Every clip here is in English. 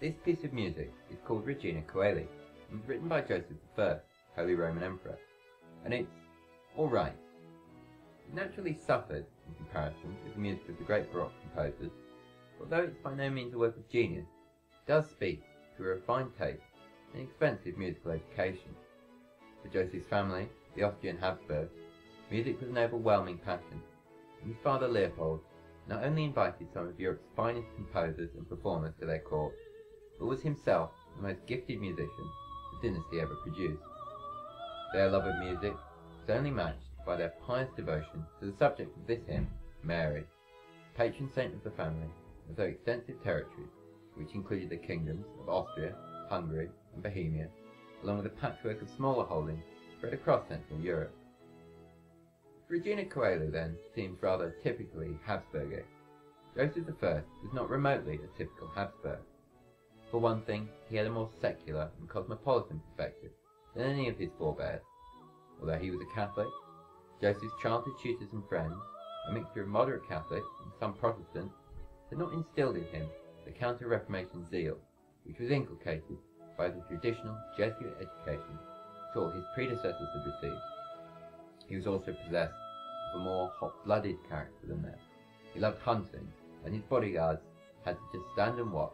This piece of music is called Regina Coeli and was written by Joseph I, Holy Roman Emperor, and it's alright. It naturally suffered in comparison with the music of the great Baroque composers, although it's by no means a work of genius. It does speak to a refined taste and expensive musical education. For Joseph's family, the Austrian Habsburgs, music was an overwhelming passion, and his father Leopold not only invited some of Europe's finest composers and performers to their court, but was himself the most gifted musician the dynasty ever produced. Their love of music was only matched by their pious devotion to the subject of this hymn, Mary, patron saint of the family, of their extensive territories, which included the kingdoms of Austria, Hungary, and Bohemia, along with a patchwork of smaller holdings spread across Central Europe. Regina Coeli, then, seems rather typically Habsburgic. Joseph I was not remotely a typical Habsburg. For one thing, he had a more secular and cosmopolitan perspective than any of his forebears. Although he was a Catholic, Joseph's childhood tutors and friends, a mixture of moderate Catholics and some Protestants, had not instilled in him the counter-Reformation zeal which was inculcated by the traditional Jesuit education which all his predecessors had received. He was also possessed of a more hot-blooded character than them. He loved hunting, and his bodyguards had to just stand and watch,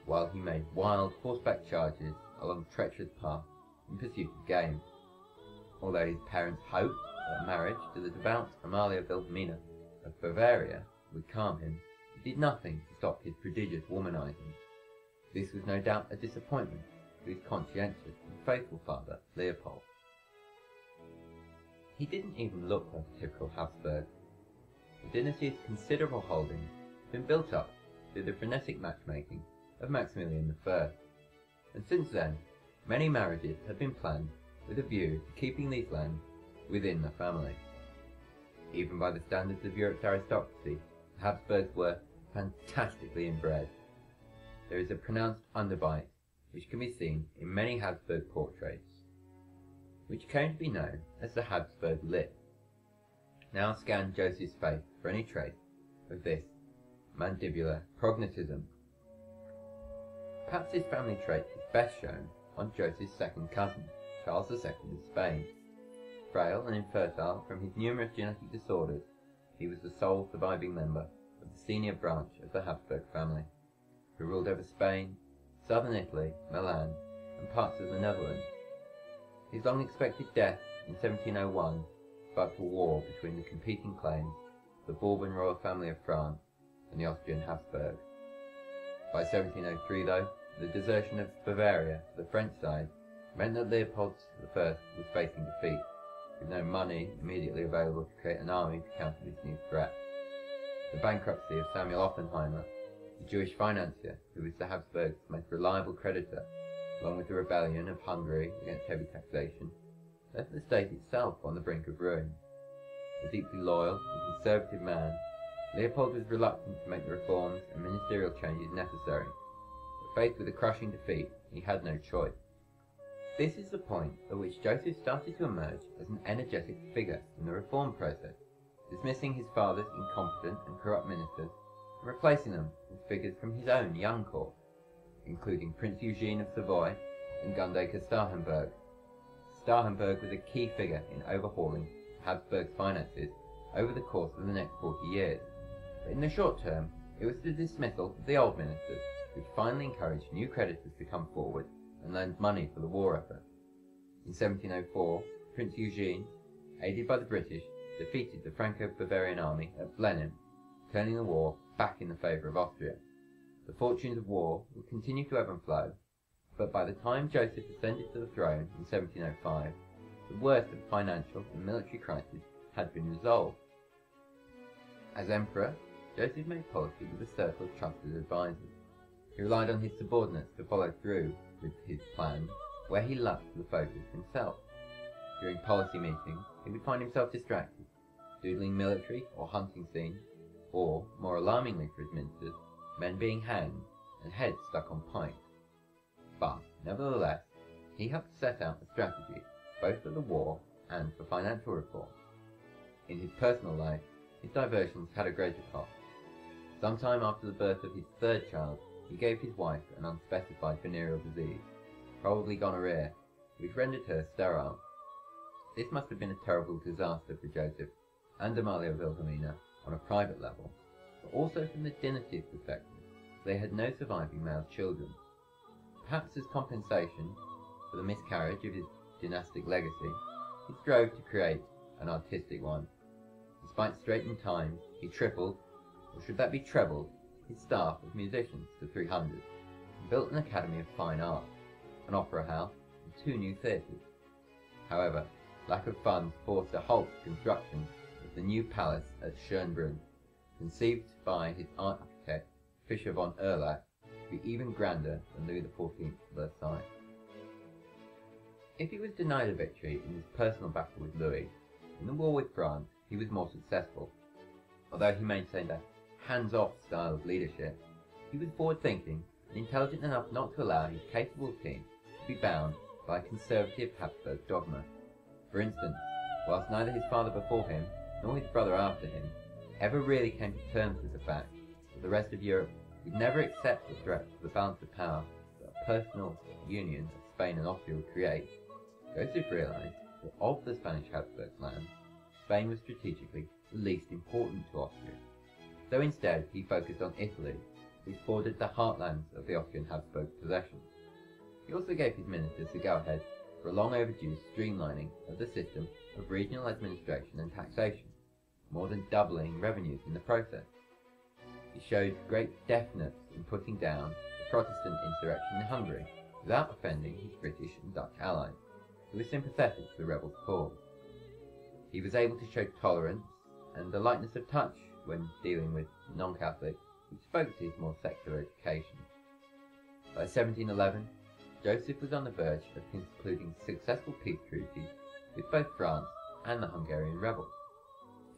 while he made wild horseback charges along treacherous paths in pursuit of game. Although his parents hoped that marriage to the devout Amalia Wilhelmina of Bavaria would calm him, it did nothing to stop his prodigious womanizing. This was no doubt a disappointment to his conscientious and faithful father, Leopold. He didn't even look like a typical Habsburg. The dynasty's considerable holdings had been built up through the frenetic matchmaking of Maximilian I, and since then, many marriages had been planned with a view to keeping these lands within the family. Even by the standards of Europe's aristocracy, the Habsburgs were fantastically inbred. There is a pronounced underbite which can be seen in many Habsburg portraits, which came to be known as the Habsburg lip. Now scan Joseph's face for any trace of this mandibular prognatism. Perhaps this family trait is best shown on Joseph's second cousin, Charles II of Spain. Frail and infertile from his numerous genetic disorders, he was the sole surviving member of the senior branch of the Habsburg family, who ruled over Spain, southern Italy, Milan, and parts of the Netherlands. His long-expected death in 1701 sparked a war between the competing claims of the Bourbon royal family of France and the Austrian Habsburg. By 1703, though, the desertion of Bavaria to the French side meant that Leopold I was facing defeat, with no money immediately available to create an army to counter this new threat. The bankruptcy of Samuel Oppenheimer, the Jewish financier who was the Habsburgs' most reliable creditor, along with the rebellion of Hungary against heavy taxation, left the state itself on the brink of ruin. A deeply loyal and conservative man, Leopold was reluctant to make the reforms and ministerial changes necessary, but faced with a crushing defeat, he had no choice. This is the point at which Joseph started to emerge as an energetic figure in the reform process, dismissing his father's incompetent and corrupt ministers and replacing them with figures from his own young court, including Prince Eugene of Savoy and Gundaker Starhemberg. Starhemberg was a key figure in overhauling Habsburg's finances over the course of the next 40 years, but in the short term it was the dismissal of the old ministers which finally encouraged new creditors to come forward and lend money for the war effort. In 1704, Prince Eugene, aided by the British, defeated the Franco-Bavarian army at Blenheim, turning the war back in the favour of Austria. The fortunes of war would continue to ebb and flow, but by the time Joseph ascended to the throne in 1705, the worst of the financial and military crisis had been resolved. As emperor, Joseph made policy with a circle of trusted advisors. He relied on his subordinates to follow through with his plans where he lacked the focus himself. During policy meetings, he would find himself distracted, doodling military or hunting scenes, or, more alarmingly for his ministers, men being hanged and heads stuck on pikes. But, nevertheless, he helped set out a strategy both for the war and for financial reform. In his personal life, his diversions had a greater cost. Sometime after the birth of his third child, he gave his wife an unspecified venereal disease, probably gonorrhea, which rendered her sterile. This must have been a terrible disaster for Joseph and Amalia Wilhelmina on a private level, but also from the dynasty's perspective. They had no surviving male children. Perhaps as compensation for the miscarriage of his dynastic legacy, he strove to create an artistic one. Despite straitened times, he tripled, or should that be trebled, his staff of musicians to 300, and built an academy of fine art, an opera house, and 2 new theatres. However, lack of funds forced a halt to construction of the new palace at Schönbrunn, conceived by his architect Fischer von Erlach, to be even grander than Louis XIV's Versailles. If he was denied a victory in his personal battle with Louis, in the war with France he was more successful. Although he maintained a hands-off style of leadership, he was forward-thinking and intelligent enough not to allow his capable team to be bound by a conservative Habsburg dogma. For instance, whilst neither his father before him nor his brother after him ever really came to terms with the fact that the rest of Europe would never accept the threat to the balance of power that a personal union of Spain and Austria would create, Joseph realized that of the Spanish Habsburg lands, Spain was strategically the least important to Austria. So instead he focused on Italy, which bordered the heartlands of the Austrian Habsburg possessions. He also gave his ministers the go-ahead for a long overdue streamlining of the system of regional administration and taxation, more than doubling revenues in the process. He showed great deftness in putting down the Protestant insurrection in Hungary without offending his British and Dutch allies, who were sympathetic to the rebels' cause. He was able to show tolerance and a lightness of touch when dealing with non-Catholics who spoke to his more secular education. By 1711, Joseph was on the verge of concluding successful peace treaties with both France and the Hungarian rebels.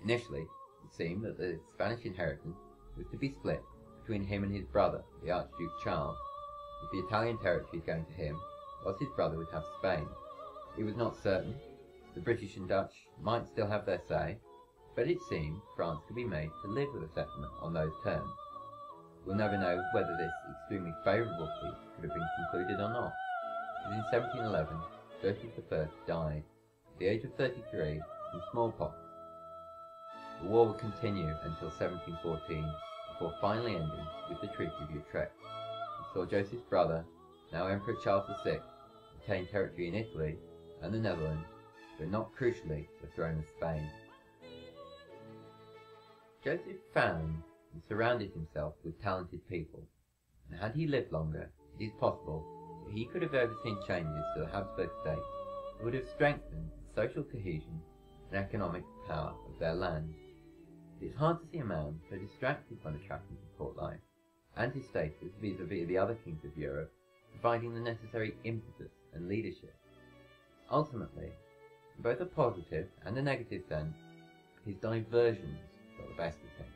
Initially, it seemed that the Spanish inheritance was to be split between him and his brother, the Archduke Charles, with the Italian territories going to him, whilst his brother would have Spain. It was not certain. The British and Dutch might still have their say, but it seemed France could be made to live with a settlement on those terms. We'll never know whether this extremely favourable peace could have been concluded or not, because in 1711 Joseph I died, at the age of 33, from smallpox. The war would continue until 1714, before finally ending with the Treaty of Utrecht, which saw Joseph's brother, now Emperor Charles VI, retain territory in Italy and the Netherlands, but not crucially the throne of Spain. Joseph found and surrounded himself with talented people, and had he lived longer, it is possible that he could have overseen changes to the Habsburg state that would have strengthened the social cohesion and economic power of their land. It is hard to see a man so distracted by the trappings of court life and his status vis-à-vis the other kings of Europe, providing the necessary impetus and leadership. Ultimately, in both a positive and a negative sense, his diversions got the best of him.